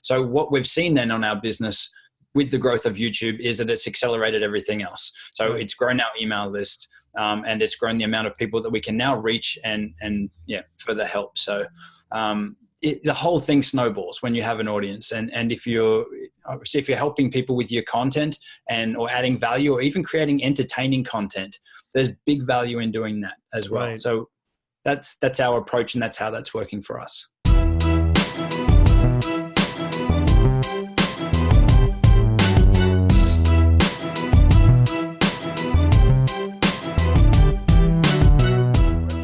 So what we've seen then on our business with the growth of YouTube is that it's accelerated everything else. So it's grown our email list, and it's grown the amount of people that we can now reach and further help. So the whole thing snowballs when you have an audience, and if you're helping people with your content or adding value or even creating entertaining content, there's big value in doing that as well. Right. So that's our approach, and that's how that's working for us.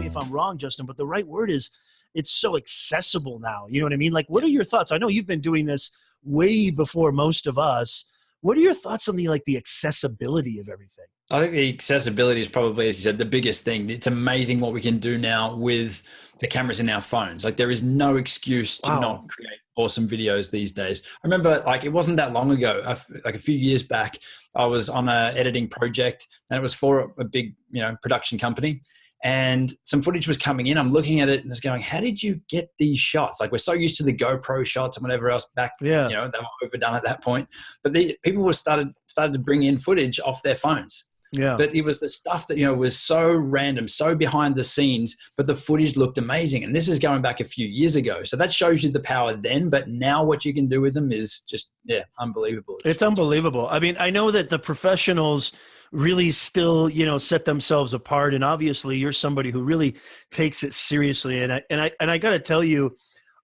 If I'm wrong, Justin, but the right word is it's so accessible now. You know what I mean? Like, what are your thoughts? I know you've been doing this way before most of us. What are your thoughts on the accessibility of everything? I think the accessibility is probably, as you said, the biggest thing. It's amazing what we can do now with the cameras in our phones. Like, there is no excuse to not create awesome videos these days. I remember, it wasn't that long ago, like a few years back, I was on an editing project, and it was for a big, production company. And some footage was coming in. I'm looking at it and it's going, how did you get these shots? Like, we're so used to the GoPro shots and whatever else back, they were overdone at that point. But people were started to bring in footage off their phones. Yeah. But it was the stuff that, was so random, so behind the scenes, but the footage looked amazing. And this is going back a few years ago. So that shows you the power then, but now what you can do with them is just, unbelievable. It's unbelievable. I mean, I know that the professionals really still, set themselves apart. And obviously you're somebody who really takes it seriously. And I got to tell you,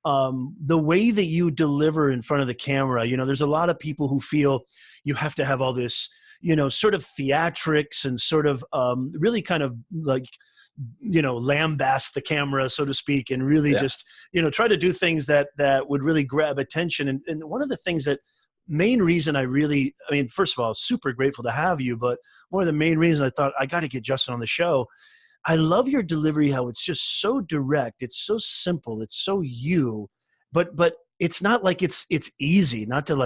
the way that you deliver in front of the camera, there's a lot of people who feel you have to have all this, sort of theatrics and sort of really kind of lambast the camera, so to speak, and really just, try to do things that would really grab attention. And one of the things that main reason first of all, super grateful to have you, but one of the main reasons I thought I got to get Justin on the show, I love your delivery, how it's just so direct. It's so simple. It's so you, but it's not like it's easy, not to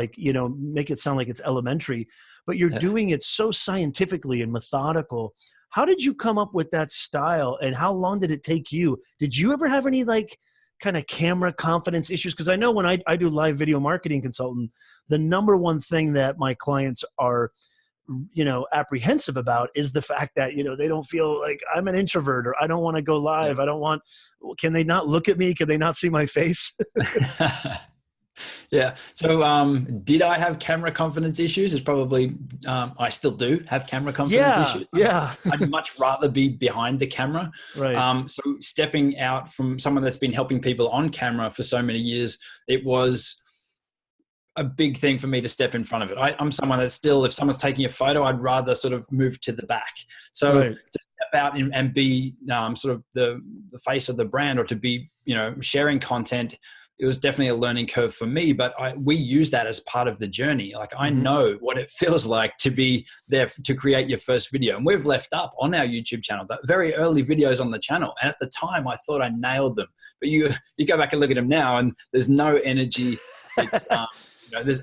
make it sound like it's elementary, but you're doing it so scientifically and methodical. How did you come up with that style, and how long did it take you? Did you ever have any kind of camera confidence issues? Because I know when I do live video marketing consultant, the number one thing that my clients are, apprehensive about is the fact that, they don't feel like I'm an introvert, or I don't want to go live. Can they not look at me? Can they not see my face? Yeah. So did I have camera confidence issues? It's probably, I still do have camera confidence issues. Yeah. I'd much rather be behind the camera. Right. So stepping out from someone that's been helping people on camera for so many years, it was a big thing for me to step in front of it. I'm someone that still, if someone's taking a photo, I'd rather sort of move to the back. So to step out and be sort of the face of the brand, or to be, sharing content, it was definitely a learning curve for me, but we use that as part of the journey. Like, I know what it feels like to be there to create your first video. And we've left up on our YouTube channel, but very early videos on the channel. And at the time I thought I nailed them, but you go back and look at them now and there's no energy. It's,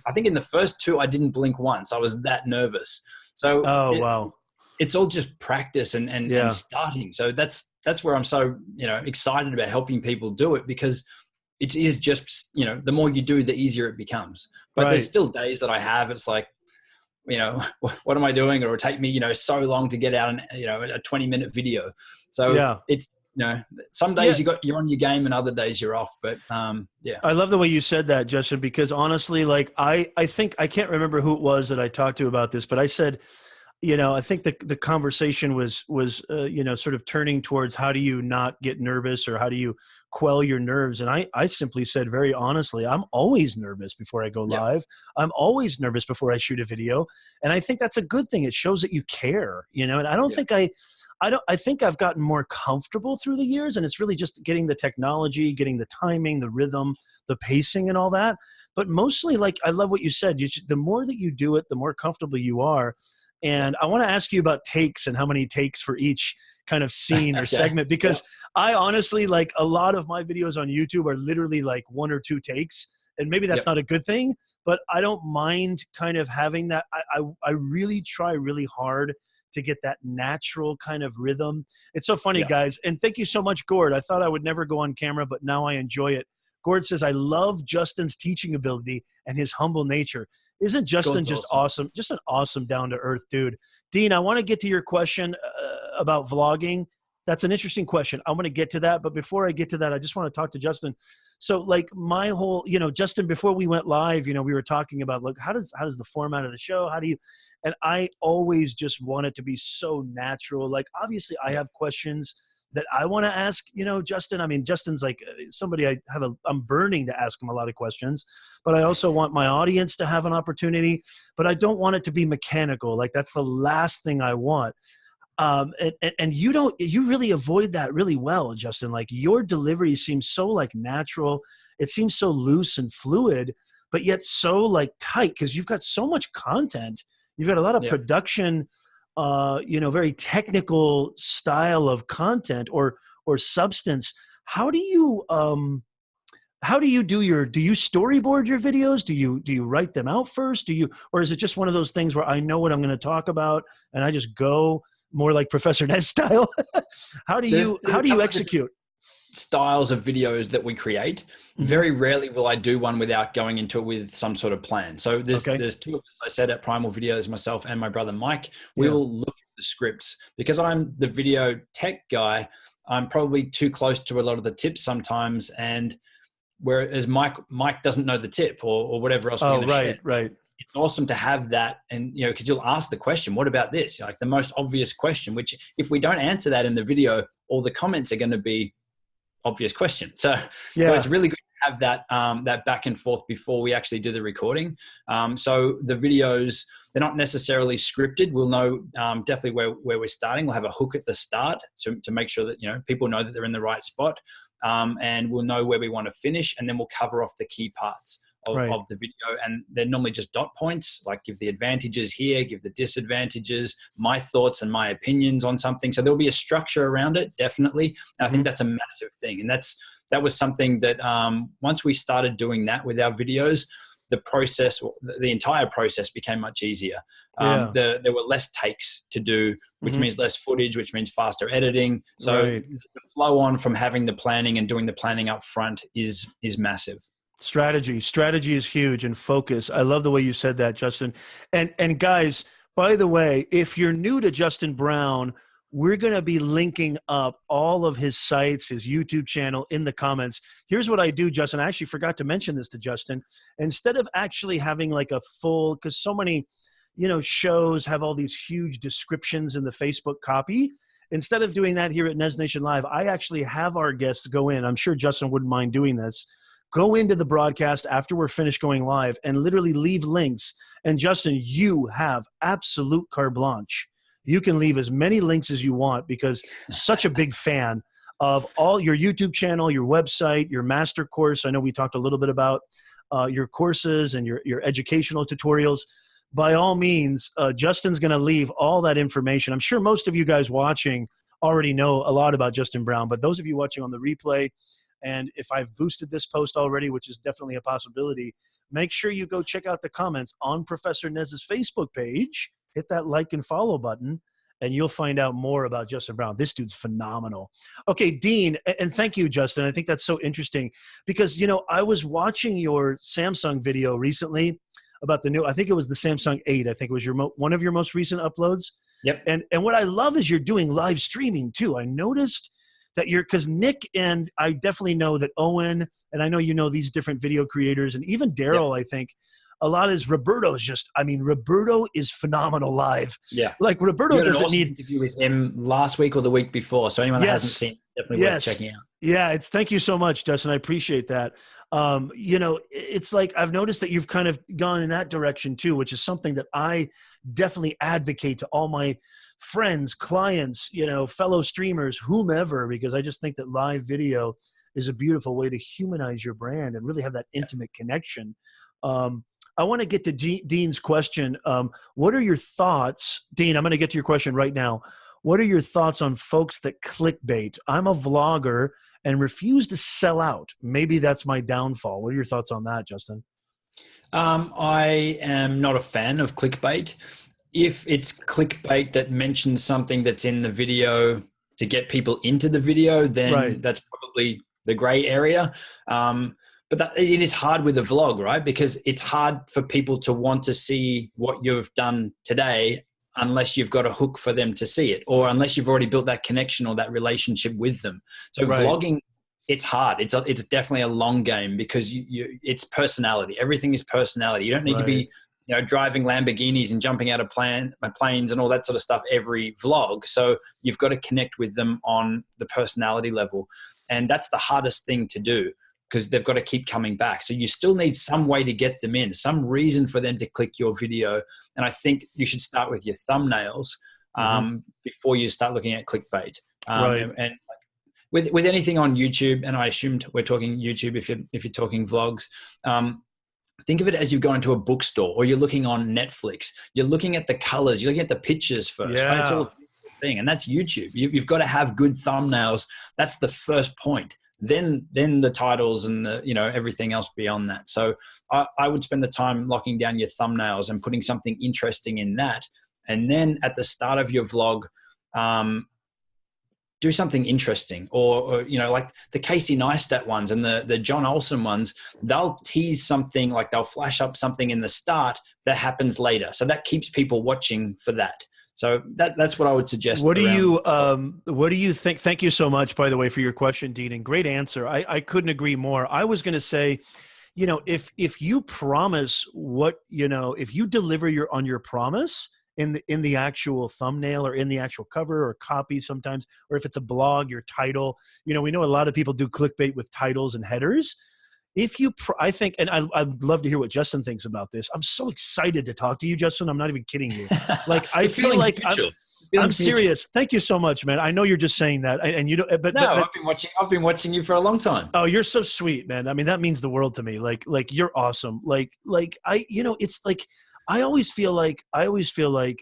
I think in the first two, I didn't blink once. I was that nervous. So it's all just practice and starting. So that's where I'm so, excited about helping people do it, because it is just, the more you do, the easier it becomes. But there's still days that I have, it's like, what am I doing? Or it'll take me, so long to get out a 20-minute video. So it's, some days you're on your game and other days you're off, but I love the way you said that, Justin, because honestly, I think, I can't remember who it was that I talked to about this, but I said, I think the conversation was sort of turning towards, how do you not get nervous, or how do you quell your nerves? And I simply said, very honestly, I'm always nervous before I go live. I'm always nervous before I shoot a video. And I think that's a good thing. It shows that you care, and I don't think I think I've gotten more comfortable through the years, and it's really just getting the technology, getting the timing, the rhythm, the pacing and all that. But mostly, I love what you said. The more that you do it, the more comfortable you are. And I want to ask you about takes and how many takes for each kind of scene or segment, because I honestly, a lot of my videos on YouTube are literally 1 or 2 takes. And maybe that's not a good thing, but I don't mind kind of having that. I really try really hard to get that natural kind of rhythm. It's so funny, guys. And thank you so much, Gord. I thought I would never go on camera, but now I enjoy it Gord says, I love Justin's teaching ability and his humble nature. Isn't Justin just awesome? Just an awesome down-to-earth dude. Dean, I want to get to your question about vlogging. That's an interesting question. I'm going to get to that. But before I get to that, I just want to talk to Justin. So like my whole, Justin, before we went live, we were talking about, look, how does the format of the show, and I always just want it to be so natural. Like, obviously I have questions that I want to ask, Justin. I mean, Justin's like somebody I'm burning to ask him a lot of questions, but I also want my audience to have an opportunity, but I don't want it to be mechanical. Like, that's the last thing I want. And you really avoid that really well, Justin. Like, your delivery seems so like natural. It seems so loose and fluid, but yet so like tight, because you've got so much content. You've got a lot of production, very technical style of content or substance. How do you do you storyboard your videos? Do you write them out first? Or is it just one of those things where I know what I'm going to talk about and I just go more like Professor Nez style? How do you execute? Styles of videos that we create. Very rarely will I do one without going into it with some sort of plan. So there's two of us. I said at Primal Videos, myself and my brother Mike. We will look at the scripts. Because I'm the video tech guy, I'm probably too close to a lot of the tips sometimes, and whereas Mike doesn't know the tip or whatever else we're going to share. Right. It's awesome to have that, and because you'll ask the question, what about this? Like the most obvious question, which if we don't answer that in the video, all the comments are going to be obvious question. So it's really good to have that that back and forth before we actually do the recording. So the videos, they're not necessarily scripted. We'll know definitely where we're starting. We'll have a hook at the start to make sure that people know that they're in the right spot, and we'll know where we want to finish, and then we'll cover off the key parts of the video. And they're normally just dot points, like give the advantages here, give the disadvantages, my thoughts and my opinions on something. So there'll be a structure around it, definitely. And I think that's a massive thing. And that was something that once we started doing that with our videos, the entire process became much easier. There were less takes to do, which means less footage, which means faster editing. So the flow on from having the planning and doing the planning up front is massive. Strategy is huge, and focus. I love the way you said that, Justin. And guys, by the way, if you're new to Justin Brown, we're going to be linking up all of his sites, his YouTube channel in the comments. Here's what I do, Justin. I actually forgot to mention this to Justin. Instead of actually having like a full, because so many, shows have all these huge descriptions in the Facebook copy. Instead of doing that here at NEZNATION Live, I actually have our guests go in. I'm sure Justin wouldn't mind doing this. Go into the broadcast after we're finished going live and literally leave links. And Justin, you have absolute carte blanche. You can leave as many links as you want, because such a big fan of all your YouTube channel, your website, your master course. I know we talked a little bit about your courses and your educational tutorials. By all means, Justin's going to leave all that information. I'm sure most of you guys watching already know a lot about Justin Brown, but those of you watching on the replay, and if I've boosted this post already, which is definitely a possibility, make sure you go check out the comments on Professor Nez's Facebook page. Hit that like and follow button, and you'll find out more about Justin Brown. This dude's phenomenal. Okay, Dean, and thank you, Justin. I think that's so interesting because, I was watching your Samsung video recently about the new, I think it was the Samsung 8. I think it was one of your most recent uploads. Yep. And what I love is you're doing live streaming too. I noticed that because Nick, and I definitely know that Owen, and I know these different video creators, and even Daryl, I think, a lot is Roberto is phenomenal live. Yeah. Like Roberto doesn't need an interview with him last week or the week before. So anyone that hasn't seen, definitely worth checking out. Yeah. Thank you so much, Justin. I appreciate that. It's like, I've noticed that you've kind of gone in that direction too, which is something that I definitely advocate to all my friends, clients, fellow streamers, whomever, because I just think that live video is a beautiful way to humanize your brand and really have that intimate connection. I want to get to Dean's question. What are your thoughts, Dean? I'm going to get to your question right now. What are your thoughts on folks that clickbait? I'm a vlogger and refuse to sell out. Maybe that's my downfall. What are your thoughts on that, Justin? I am not a fan of clickbait. If it's clickbait that mentions something that's in the video to get people into the video, then that's probably the gray area. But it is hard with a vlog, right? Because it's hard for people to want to see what you've done today unless you've got a hook for them to see it, or unless you've already built that connection or that relationship with them. So vlogging, it's hard. It's definitely a long game, because it's personality. Everything is personality. You don't need to be, driving Lamborghinis and jumping out of planes and all that sort of stuff every vlog. So you've got to connect with them on the personality level. And that's the hardest thing to do, because they've got to keep coming back. So you still need some way to get them in, some reason for them to click your video. And I think you should start with your thumbnails before you start looking at clickbait. And with anything on YouTube, and I assumed we're talking YouTube if you're talking vlogs, think of it as you've gone into a bookstore, or you're looking on Netflix. You're looking at the colors. You're looking at the pictures first. Right? It's all a thing, and that's YouTube. You've got to have good thumbnails. That's the first point. Then the titles and everything else beyond that. So I would spend the time locking down your thumbnails and putting something interesting in that, and then at the start of your vlog, do something interesting, or like the Casey Neistat ones and the John Olson ones. They'll tease something, like they'll flash up something in the start that happens later, so that keeps people watching for that. So that's what I would suggest. What do you think? Thank you so much, by the way, for your question, Dean, and great answer. I couldn't agree more. I was going to say, if you promise if you deliver on your promise in the actual thumbnail, or in the actual cover or copy sometimes, or if it's a blog, your title, we know a lot of people do clickbait with titles and headers. I think, and I'd love to hear what Justin thinks about this. I'm so excited to talk to you, Justin. I'm not even kidding you. Like, I feel like I'm serious. Thank you so much, man. I know you're just saying that, and but I've been watching you for a long time. Oh, you're so sweet, man. I mean, that means the world to me. Like you're awesome. It's like, I always feel like,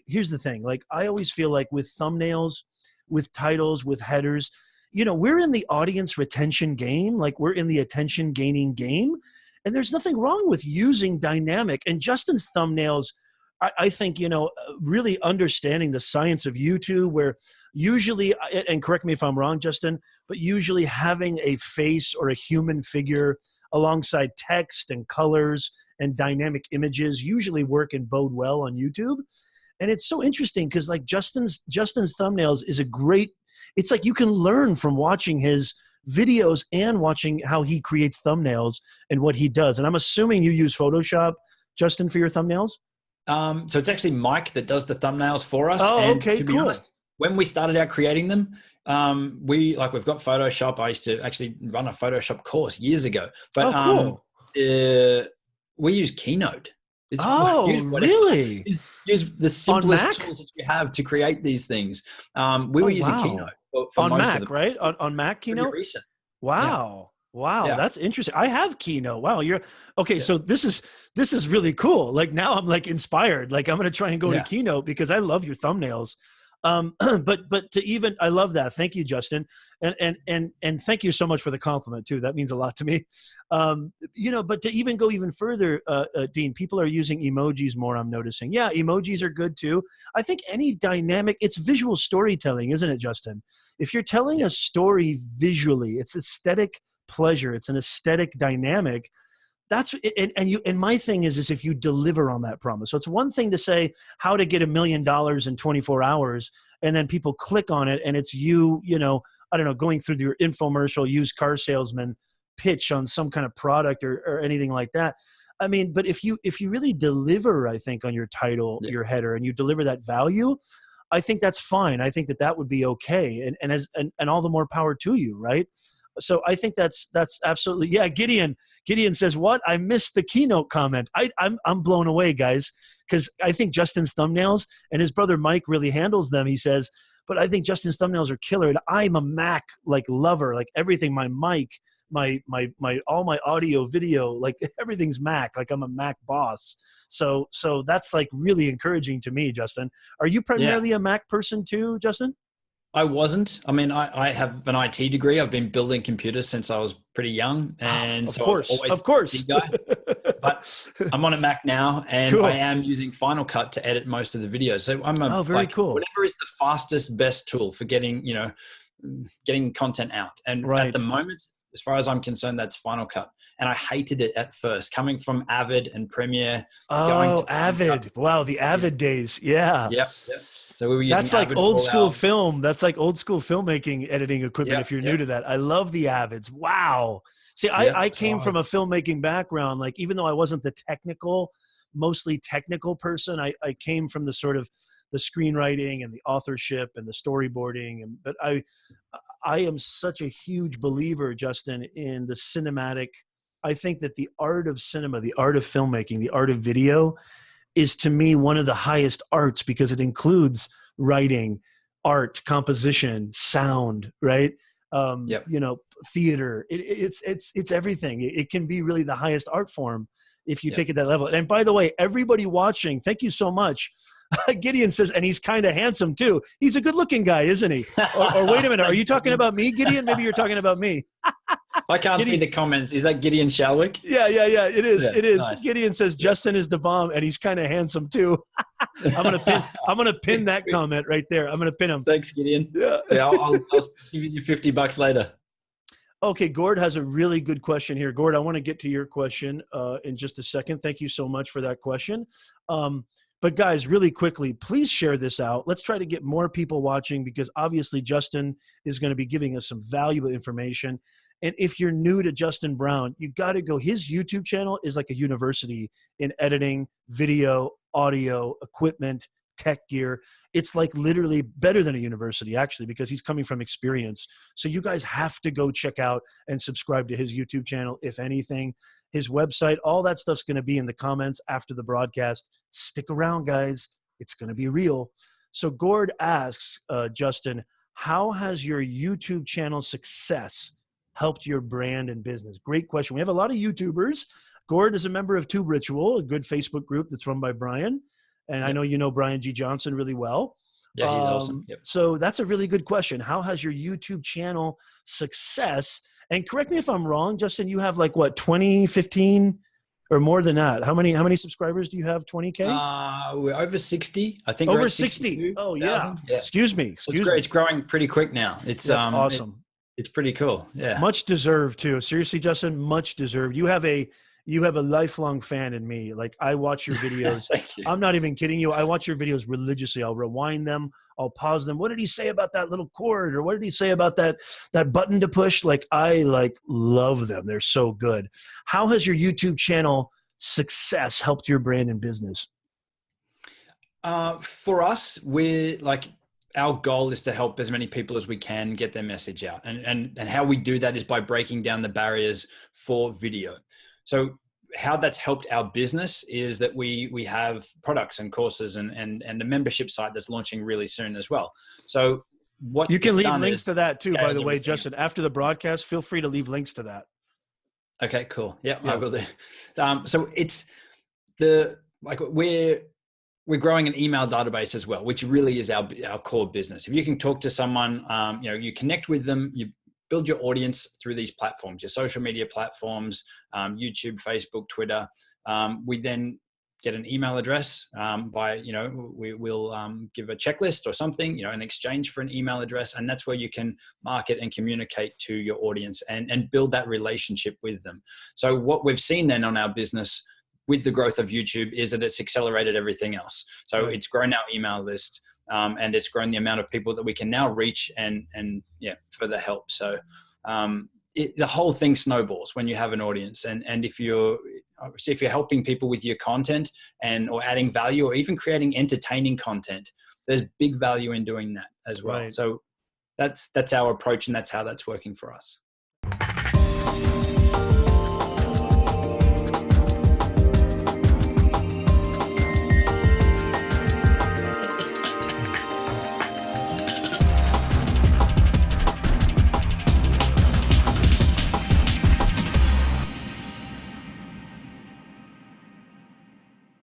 here's the thing. Like, I always feel like with thumbnails, with titles, with headers, we're in the audience retention game. Like, we're in the attention gaining game, and there's nothing wrong with using dynamic. And Justin's thumbnails, I think, really understanding the science of YouTube, where usually, and correct me if I'm wrong, Justin, but usually having a face or a human figure alongside text and colors and dynamic images usually work and bode well on YouTube. And it's so interesting, because like Justin's thumbnails is it's like you can learn from watching his videos and watching how he creates thumbnails and what he does. And I'm assuming you use Photoshop, Justin, for your thumbnails? So it's actually Mike that does the thumbnails for us. Oh, and okay, to be honest, when we started out creating them, we've got Photoshop. I used to actually run a Photoshop course years ago, but cool. We use Keynote. Really? Use the simplest tools that you have to create these things. We were using Keynote for on most Mac, of them. right? On Mac Keynote? Recent. Wow. Yeah. Wow, that's interesting. I have Keynote. Wow, you're okay. Yeah. So this is really cool. Like, now I'm like inspired. Like, I'm gonna try and go to Keynote, because I love your thumbnails. But to even, I love that. Thank you, Justin, and thank you so much for the compliment too. That means a lot to me. But to even go even further, Dean, people are using emojis more. I'm noticing. Yeah, emojis are good too. I think any dynamic, it's visual storytelling, isn't it, Justin? If you're telling a story visually, it's aesthetic pleasure. It's an aesthetic dynamic. That's and my thing is if you deliver on that promise. So it's one thing to say how to get $1 million in 24 hours, and then people click on it, and it's I don't know, going through your infomercial, used car salesman pitch on some kind of product or anything like that. I mean, but if you really deliver, I think, on your title, your header, and you deliver that value, I think that's fine. I think that would be okay, and all the more power to you, right? So I think that's absolutely, yeah. Gideon says, what? I missed the Keynote comment. I'm blown away, guys, because I think Justin's thumbnails, and his brother Mike really handles them. He says, but I think Justin's thumbnails are killer. And I'm a Mac lover, like everything, my mic, my all my audio, video, like everything's Mac. Like, I'm a Mac boss. So that's like really encouraging to me, Justin. Are you primarily a Mac person too, Justin? I wasn't. I mean, I have an IT degree. I've been building computers since I was pretty young, and of course, a guy. But I'm on a Mac now, and I am using Final Cut to edit most of the videos. So I'm cool. Whatever is the fastest, best tool for getting content out. And at the moment, as far as I'm concerned, that's Final Cut. And I hated it at first, coming from Avid and Premiere. Going Oh, to Avid. Wow, the Avid days. Yeah. Yep. Yep. So we were using That's like Avid old for school our, film. That's like old school filmmaking editing equipment. yep, If you're new yep, to that, I love the Avids. Wow. See, yep. I So came from a filmmaking background. Like, even though I wasn't the mostly technical person, I came from the sort of the screenwriting and the authorship and the storyboarding. But I am such a huge believer, Justin, in the cinematic. I think that the art of cinema, the art of filmmaking, the art of video is, to me, one of the highest arts, because it includes writing, art, composition, sound, right? yep, You know, theater. It's everything. It can be really the highest art form if you yep. take it that level. And by the way, everybody watching, thank you so much. Gideon says, and he's kind of handsome too. He's a good-looking guy, isn't he? Or wait a minute, are you talking about me, Gideon? Maybe you're talking about me. I can't Gideon, see the comments. Is that Gideon Shalwick? Yeah. It is. Yeah, It is. nice. Gideon says Justin is the bomb, and he's kind of handsome too. I'm gonna pin that comment right there. I'm gonna pin him. Thanks, Gideon. Yeah. Yeah, I'll give you $50 later. Okay, Gord has a really good question here. Gord, I want to get to your question in just a second. Thank you so much for that question. But guys, really quickly, please share this out. Let's try to get more people watching, because obviously Justin is going to be giving us some valuable information. And if you're new to Justin Brown, you got to go. His YouTube channel is like a university in editing, video, audio, equipment, tech gear. It's like literally better than a university, actually, because he's coming from experience. So you guys have to go check out and subscribe to his YouTube channel. If anything, his website, all that stuff's going to be in the comments after the broadcast. Stick around, guys. It's going to be real. So Gord asks, Justin, how has your YouTube channel success helped your brand and business? Great question. We have a lot of YouTubers. Gord is a member of Tube Ritual, a good Facebook group that's run by Brian. And yep. I know you know Brian G. Johnson really well. Yeah, he's awesome. Yep. So that's a really good question. How has your YouTube channel success? And correct me if I'm wrong, Justin, you have like what, 20, 15 or more than that? How many subscribers do you have? 20K? We're over 60. I think over 60. Oh, yeah. Excuse me. It's growing pretty quick now. It's awesome. It's pretty cool. Yeah. Much deserved too. Seriously, Justin, much deserved. You have a lifelong fan in me. Like, I watch your videos. Thank you. I'm not even kidding you. I watch your videos religiously. I'll rewind them. I'll pause them. What did he say about that little chord? Or what did he say about that button to push? Like, I love them. They're so good. How has your YouTube channel success helped your brand and business? For us, our goal is to help as many people as we can get their message out. And how we do that is by breaking down the barriers for video. So how that's helped our business is that we have products and courses and a membership site that's launching really soon as well. So what you can leave links to that too, by the way, Justin, after the broadcast, feel free to leave links to that. Okay, cool. Yeah. I will do. So it's we're growing an email database as well, which really is our core business. If you can talk to someone, you connect with them, you build your audience through these platforms, your social media platforms, YouTube, Facebook, Twitter. We then get an email address we'll give a checklist or something, in exchange for an email address. And that's where you can market and communicate to your audience and build that relationship with them. So what we've seen then on our business with the growth of YouTube is that it's accelerated everything else. So It's grown our email list, and it's grown the amount of people that we can now reach and further help. So the whole thing snowballs when you have an audience, and if you're helping people with your content or adding value or even creating entertaining content, there's big value in doing that as well. Right. So that's our approach, and that's how that's working for us.